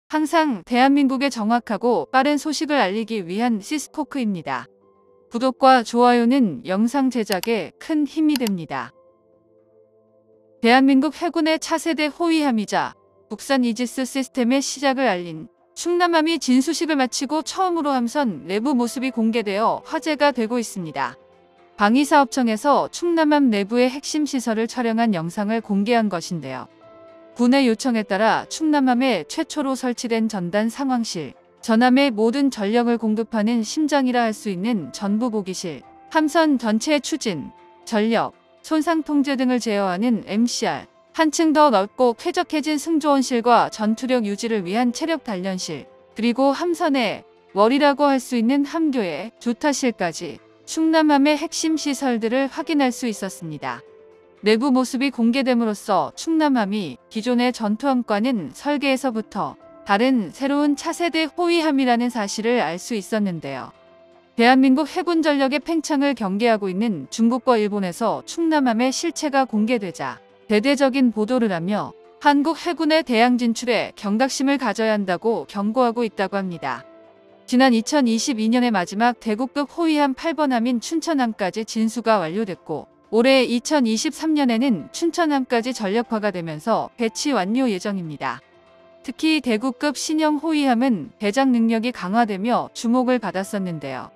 항상 대한민국에 정확하고 빠른 소식을 알리기 위한 시스코크입니다. 구독과 좋아요는 영상 제작에 큰 힘이 됩니다. 대한민국 해군의 차세대 호위함이자 국산 이지스 시스템의 시작을 알린 충남함이 진수식을 마치고 처음으로 함선 내부 모습이 공개되어 화제가 되고 있습니다. 방위사업청에서 충남함 내부의 핵심 시설을 촬영한 영상을 공개한 것인데요. 군의 요청에 따라 충남함에 최초로 설치된 전단 상황실, 전함의 모든 전력을 공급하는 심장이라 할 수 있는 전부보기실, 함선 전체의 추진, 전력, 손상 통제 등을 제어하는 MCR, 한층 더 넓고 쾌적해진 승조원실과 전투력 유지를 위한 체력 단련실, 그리고 함선의 월이라고 할 수 있는 함교의 조타실까지 충남함의 핵심 시설들을 확인할 수 있었습니다. 내부 모습이 공개됨으로써 충남함이 기존의 전투함과는 설계에서부터 다른 새로운 차세대 호위함이라는 사실을 알 수 있었는데요. 대한민국 해군 전력의 팽창을 경계하고 있는 중국과 일본에서 충남함의 실체가 공개되자 대대적인 보도를 하며 한국 해군의 대양 진출에 경각심을 가져야 한다고 경고하고 있다고 합니다. 지난 2022년의 마지막 대구급 호위함 8번함인 춘천함까지 진수가 완료됐고 올해 2023년에는 춘천함까지 전력화가 되면서 배치 완료 예정입니다. 특히 대구급 신형 호위함은 대장 능력이 강화되며 주목을 받았었는데요.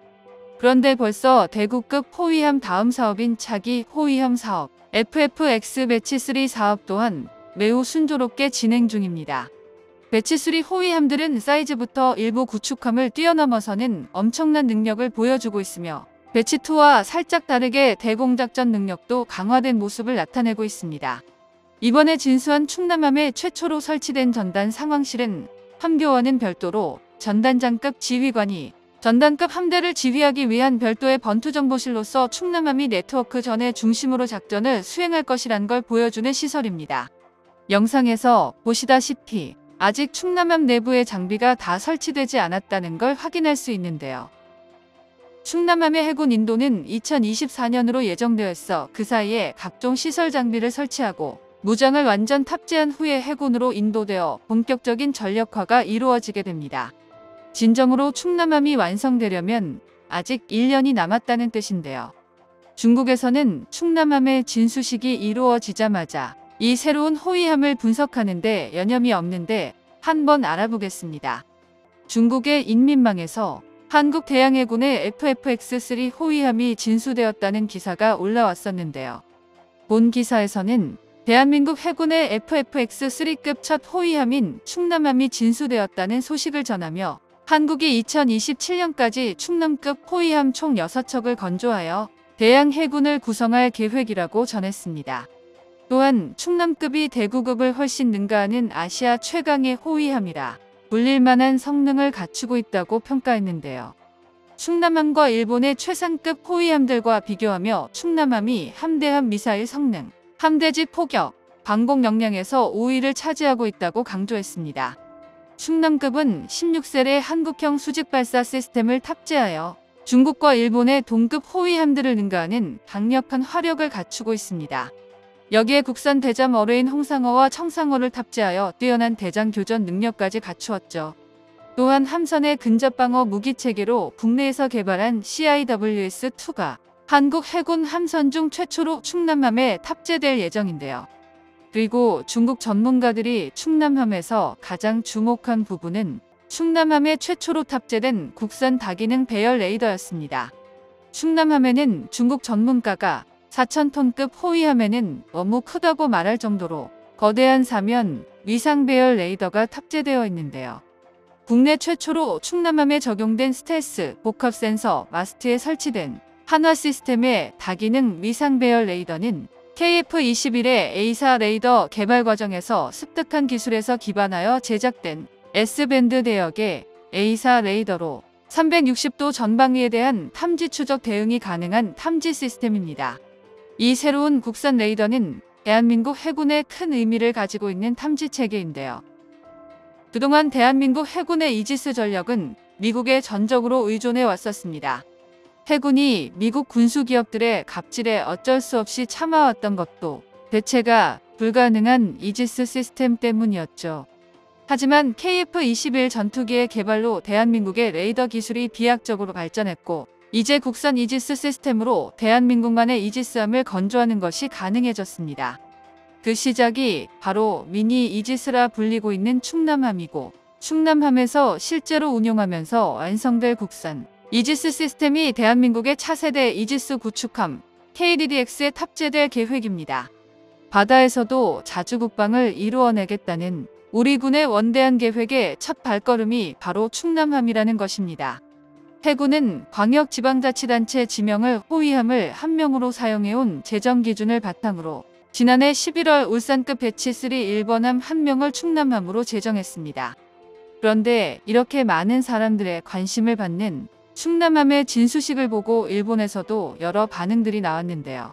그런데 벌써 대구급 호위함 다음 사업인 차기 호위함 사업 FFX 배치3 사업 또한 매우 순조롭게 진행 중입니다. 배치3 호위함들은 사이즈부터 일부 구축함을 뛰어넘어서는 엄청난 능력을 보여주고 있으며 배치2와 살짝 다르게 대공작전 능력도 강화된 모습을 나타내고 있습니다. 이번에 진수한 충남함에 최초로 설치된 전단 상황실은 함교와는 별도로 전단장급 지휘관이 전단급 함대를 지휘하기 위한 별도의 번투정보실로서 충남함이 네트워크 전의 중심으로 작전을 수행할 것이란 걸 보여주는 시설입니다. 영상에서 보시다시피 아직 충남함 내부의 장비가 다 설치되지 않았다는 걸 확인할 수 있는데요. 충남함의 해군 인도는 2024년으로 예정되어 있어 그 사이에 각종 시설 장비를 설치하고 무장을 완전 탑재한 후에 해군으로 인도되어 본격적인 전력화가 이루어지게 됩니다. 진정으로 충남함이 완성되려면 아직 1년이 남았다는 뜻인데요. 중국에서는 충남함의 진수식이 이루어지자마자 이 새로운 호위함을 분석하는 데 여념이 없는데 한번 알아보겠습니다. 중국의 인민망에서 한국 대양해군의 FFX3 호위함이 진수되었다는 기사가 올라왔었는데요. 본 기사에서는 대한민국 해군의 FFX3급 첫 호위함인 충남함이 진수되었다는 소식을 전하며 한국이 2027년까지 충남급 호위함 총 6척을 건조하여 대양해군을 구성할 계획이라고 전했습니다. 또한 충남급이 대구급을 훨씬 능가하는 아시아 최강의 호위함이라 불릴만한 성능을 갖추고 있다고 평가했는데요. 충남함과 일본의 최상급 호위함들과 비교하며 충남함이 함대함 미사일 성능, 함대지 포격, 방공 역량에서 5위를 차지하고 있다고 강조했습니다. 충남급은 16셀의 한국형 수직발사 시스템을 탑재하여 중국과 일본의 동급 호위함들을 능가하는 강력한 화력을 갖추고 있습니다. 여기에 국산 대잠 어뢰인 홍상어와 청상어를 탑재하여 뛰어난 대장 교전 능력까지 갖추었죠. 또한 함선의 근접방어 무기체계로 국내에서 개발한 CIWS-2가 한국 해군 함선 중 최초로 충남함에 탑재될 예정인데요. 그리고 중국 전문가들이 충남함에서 가장 주목한 부분은 충남함에 최초로 탑재된 국산 다기능 배열 레이더였습니다. 충남함에는 중국 전문가가 4,000톤급 호위함에는 너무 크다고 말할 정도로 거대한 사면 위상 배열 레이더가 탑재되어 있는데요. 국내 최초로 충남함에 적용된 스텔스 복합 센서 마스트에 설치된 한화 시스템의 다기능 위상 배열 레이더는 KF-21의 A사 레이더 개발 과정에서 습득한 기술에서 기반하여 제작된 S밴드 대역의 A사 레이더로 360도 전방위에 대한 탐지 추적 대응이 가능한 탐지 시스템입니다. 이 새로운 국산 레이더는 대한민국 해군에 큰 의미를 가지고 있는 탐지 체계인데요. 그동안 대한민국 해군의 이지스 전력은 미국에 전적으로 의존해 왔었습니다. 해군이 미국 군수기업들의 갑질에 어쩔 수 없이 참아왔던 것도 대체가 불가능한 이지스 시스템 때문이었죠. 하지만 KF-21 전투기의 개발로 대한민국의 레이더 기술이 비약적으로 발전했고 이제 국산 이지스 시스템으로 대한민국만의 이지스함을 건조하는 것이 가능해졌습니다. 그 시작이 바로 미니 이지스라 불리고 있는 충남함이고 충남함에서 실제로 운용하면서 완성될 국산 이지스 시스템이 대한민국의 차세대 이지스 구축함 KDDX에 탑재될 계획입니다. 바다에서도 자주 국방을 이루어내겠다는 우리 군의 원대한 계획의 첫 발걸음이 바로 충남함이라는 것입니다. 해군은 광역지방자치단체 지명을 호위함을 한 명으로 사용해온 제정 기준을 바탕으로 지난해 11월 울산급 배치 3 1번함 한 명을 충남함으로 제정했습니다. 그런데 이렇게 많은 사람들의 관심을 받는 충남함의 진수식을 보고 일본에서도 여러 반응들이 나왔는데요.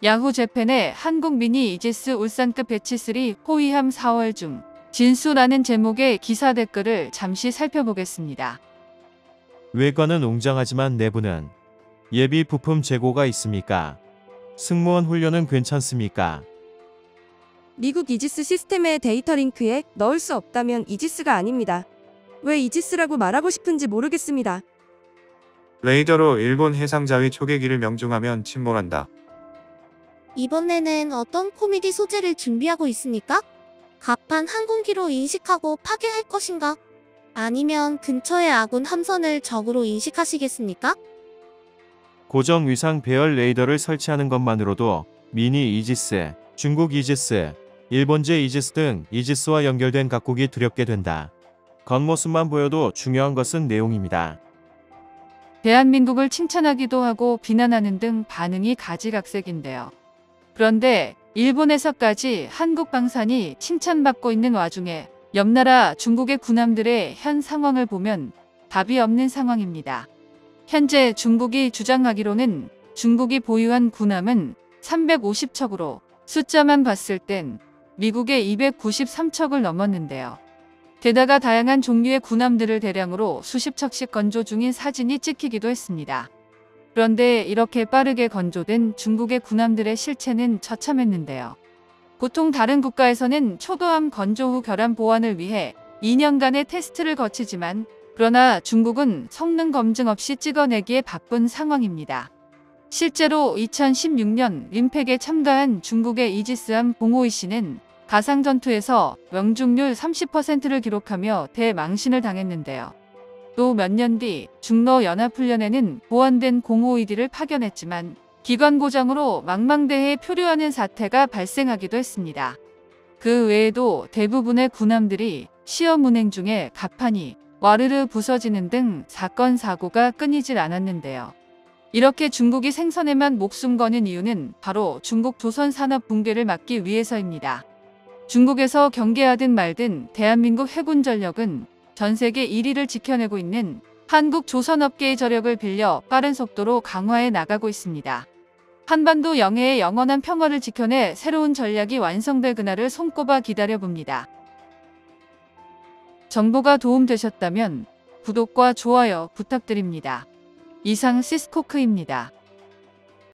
야후 재팬의 한국 미니 이지스 울산급 배치 3 호위함 4월 중 진수라는 제목의 기사 댓글을 잠시 살펴보겠습니다. 외관은 웅장하지만 내부는 예비 부품 재고가 있습니까? 승무원 훈련은 괜찮습니까? 미국 이지스 시스템의 데이터 링크에 넣을 수 없다면 이지스가 아닙니다. 왜 이지스라고 말하고 싶은지 모르겠습니다. 레이더로 일본 해상자위 초계기를 명중하면 침몰한다. 이번에는 어떤 코미디 소재를 준비하고 있습니까? 갑판 항공기로 인식하고 파괴할 것인가? 아니면 근처의 아군 함선을 적으로 인식하시겠습니까? 고정 위상 배열 레이더를 설치하는 것만으로도 미니 이지스, 중국 이지스, 일본제 이지스 등 이지스와 연결된 각국이 두렵게 된다. 겉모습만 보여도 중요한 것은 내용입니다. 대한민국을 칭찬하기도 하고 비난하는 등 반응이 가지각색인데요. 그런데 일본에서까지 한국 방산이 칭찬받고 있는 와중에 옆나라 중국의 군함들의 현 상황을 보면 답이 없는 상황입니다. 현재 중국이 주장하기로는 중국이 보유한 군함은 350척으로 숫자만 봤을 땐 미국의 293척을 넘었는데요. 게다가 다양한 종류의 군함들을 대량으로 수십 척씩 건조 중인 사진이 찍히기도 했습니다. 그런데 이렇게 빠르게 건조된 중국의 군함들의 실체는 처참했는데요. 보통 다른 국가에서는 초도함 건조 후 결함 보완을 위해 2년간의 테스트를 거치지만 그러나 중국은 성능 검증 없이 찍어내기에 바쁜 상황입니다. 실제로 2016년 림팩에 참가한 중국의 이지스함 봉오이씨는 가상전투에서 명중률 30%를 기록하며 대망신을 당했는데요. 또 몇 년 뒤 중러 연합훈련에는 보완된 052D를 파견했지만 기관 고장으로 망망대해에 표류하는 사태가 발생하기도 했습니다. 그 외에도 대부분의 군함들이 시험 운행 중에 갑판이 와르르 부서지는 등 사건 사고가 끊이질 않았는데요. 이렇게 중국이 생선에만 목숨 거는 이유는 바로 중국 조선 산업 붕괴를 막기 위해서입니다. 중국에서 경계하든 말든 대한민국 해군 전력은 전 세계 1위를 지켜내고 있는 한국 조선업계의 저력을 빌려 빠른 속도로 강화해 나가고 있습니다. 한반도 영해의 영원한 평화를 지켜내 새로운 전략이 완성될 그날을 손꼽아 기다려봅니다. 정보가 도움되셨다면 구독과 좋아요 부탁드립니다. 이상 시스코크입니다.